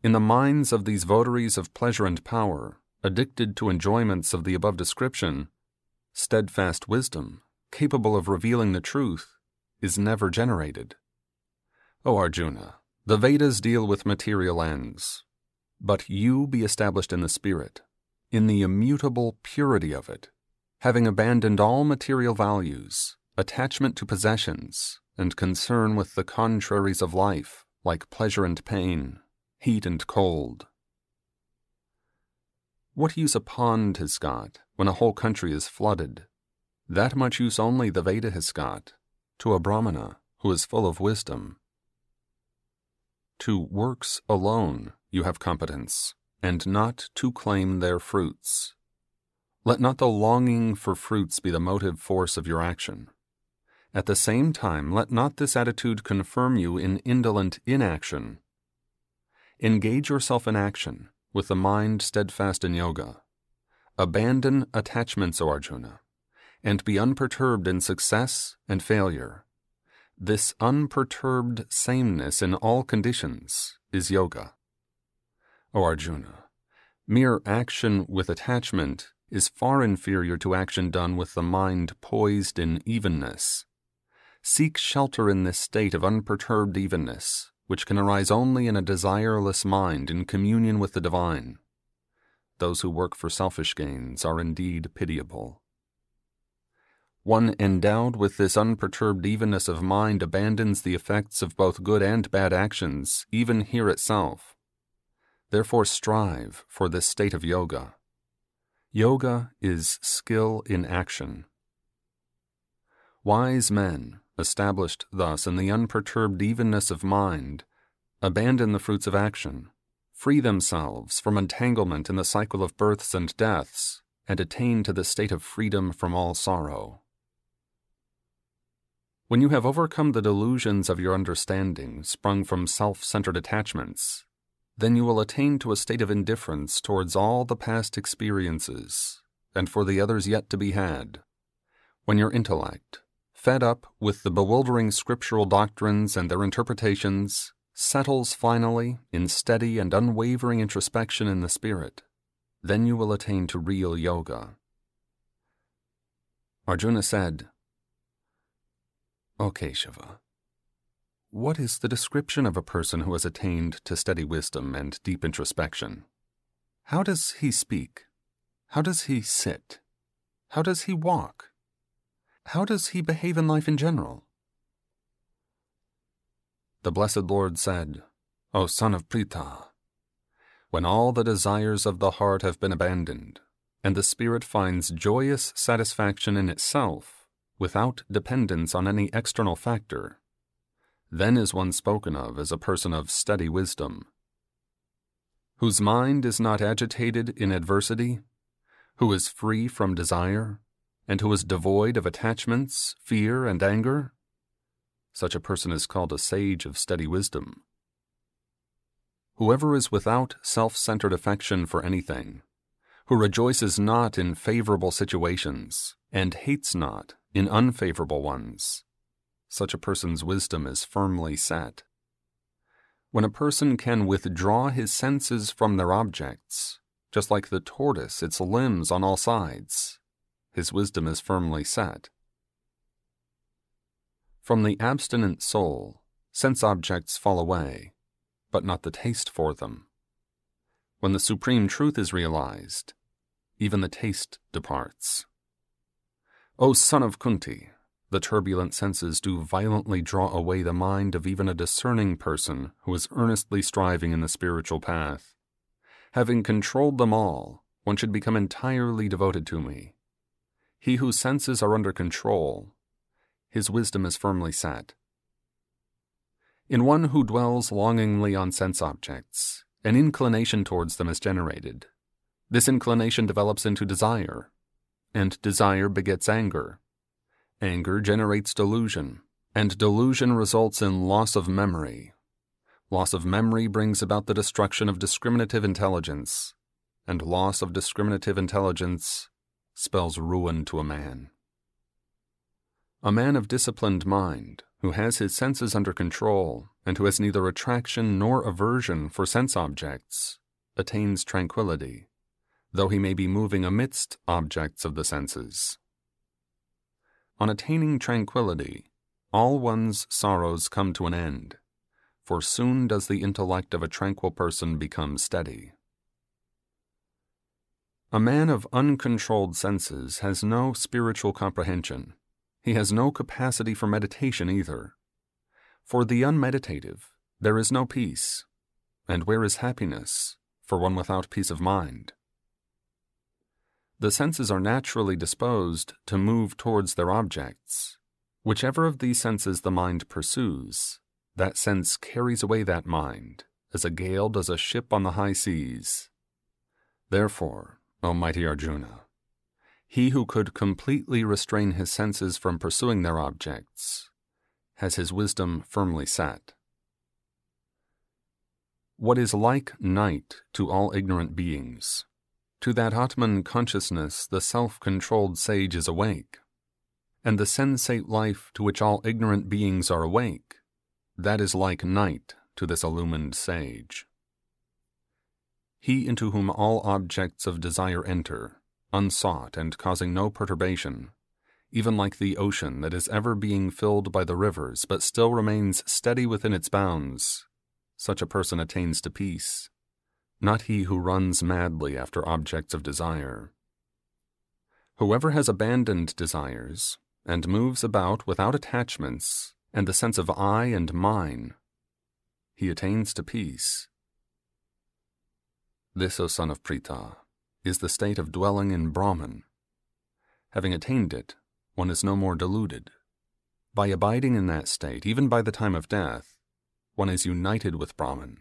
In the minds of these votaries of pleasure and power, addicted to enjoyments of the above description, steadfast wisdom, capable of revealing the truth, is never generated. O Arjuna, the Vedas deal with material ends, but you be established in the spirit, in the immutable purity of it, having abandoned all material values, attachment to possessions, and concern with the contraries of life, like pleasure and pain, heat and cold. What use a pond has got when a whole country is flooded? That much use only the Veda has got, to a Brahmana who is full of wisdom. To works alone you have competence, and not to claim their fruits. Let not the longing for fruits be the motive force of your action. At the same time, let not this attitude confirm you in indolent inaction. Engage yourself in action, with the mind steadfast in yoga. Abandon attachments, O Arjuna, and be unperturbed in success and failure. This unperturbed sameness in all conditions is yoga. O Arjuna, mere action with attachment is far inferior to action done with the mind poised in evenness. Seek shelter in this state of unperturbed evenness, which can arise only in a desireless mind in communion with the divine. Those who work for selfish gains are indeed pitiable. One endowed with this unperturbed evenness of mind abandons the effects of both good and bad actions, even here itself. Therefore strive for this state of yoga. Yoga is skill in action. Wise men, established thus in the unperturbed evenness of mind, abandon the fruits of action, free themselves from entanglement in the cycle of births and deaths, and attain to the state of freedom from all sorrow. When you have overcome the delusions of your understanding sprung from self-centered attachments, then you will attain to a state of indifference towards all the past experiences, and for the others yet to be had, when your intellect, fed up with the bewildering scriptural doctrines and their interpretations, settles finally in steady and unwavering introspection in the spirit, then you will attain to real yoga. Arjuna said, O Keshava, what is the description of a person who has attained to steady wisdom and deep introspection? How does he speak? How does he sit? How does he walk? How does he behave in life in general? The Blessed Lord said, O son of Pritha, when all the desires of the heart have been abandoned, and the spirit finds joyous satisfaction in itself, without dependence on any external factor, then is one spoken of as a person of steady wisdom, whose mind is not agitated in adversity, who is free from desire, and who is devoid of attachments, fear, and anger. Such a person is called a sage of steady wisdom. Whoever is without self-centered affection for anything, who rejoices not in favorable situations, and hates not in unfavorable ones, such a person's wisdom is firmly set. When a person can withdraw his senses from their objects, just like the tortoise its limbs on all sides, his wisdom is firmly set. From the abstinent soul, sense objects fall away, but not the taste for them. When the supreme truth is realized, even the taste departs. O son of Kunti, the turbulent senses do violently draw away the mind of even a discerning person who is earnestly striving in the spiritual path. Having controlled them all, one should become entirely devoted to me. He whose senses are under control, his wisdom is firmly set. In one who dwells longingly on sense objects, an inclination towards them is generated. This inclination develops into desire, and desire begets anger. Anger generates delusion, and delusion results in loss of memory. Loss of memory brings about the destruction of discriminative intelligence, and loss of discriminative intelligence spells ruin to a man. A man of disciplined mind, who has his senses under control, and who has neither attraction nor aversion for sense objects, attains tranquility, though he may be moving amidst objects of the senses. On attaining tranquility, all one's sorrows come to an end, for soon does the intellect of a tranquil person become steady. A man of uncontrolled senses has no spiritual comprehension. He has no capacity for meditation either. For the unmeditative, there is no peace, and where is happiness for one without peace of mind? The senses are naturally disposed to move towards their objects. Whichever of these senses the mind pursues, that sense carries away that mind, as a gale does a ship on the high seas. Therefore, O mighty Arjuna, he who could completely restrain his senses from pursuing their objects has his wisdom firmly set. What is like night to all ignorant beings, to that Atman consciousness the self-controlled sage is awake, and the sensate life to which all ignorant beings are awake, that is like night to this illumined sage. He into whom all objects of desire enter, unsought and causing no perturbation, even like the ocean that is ever being filled by the rivers but still remains steady within its bounds, such a person attains to peace, not he who runs madly after objects of desire. Whoever has abandoned desires and moves about without attachments and the sense of I and mine, he attains to peace. This, O son of Pritha, is the state of dwelling in Brahman. Having attained it, one is no more deluded. By abiding in that state, even by the time of death, one is united with Brahman.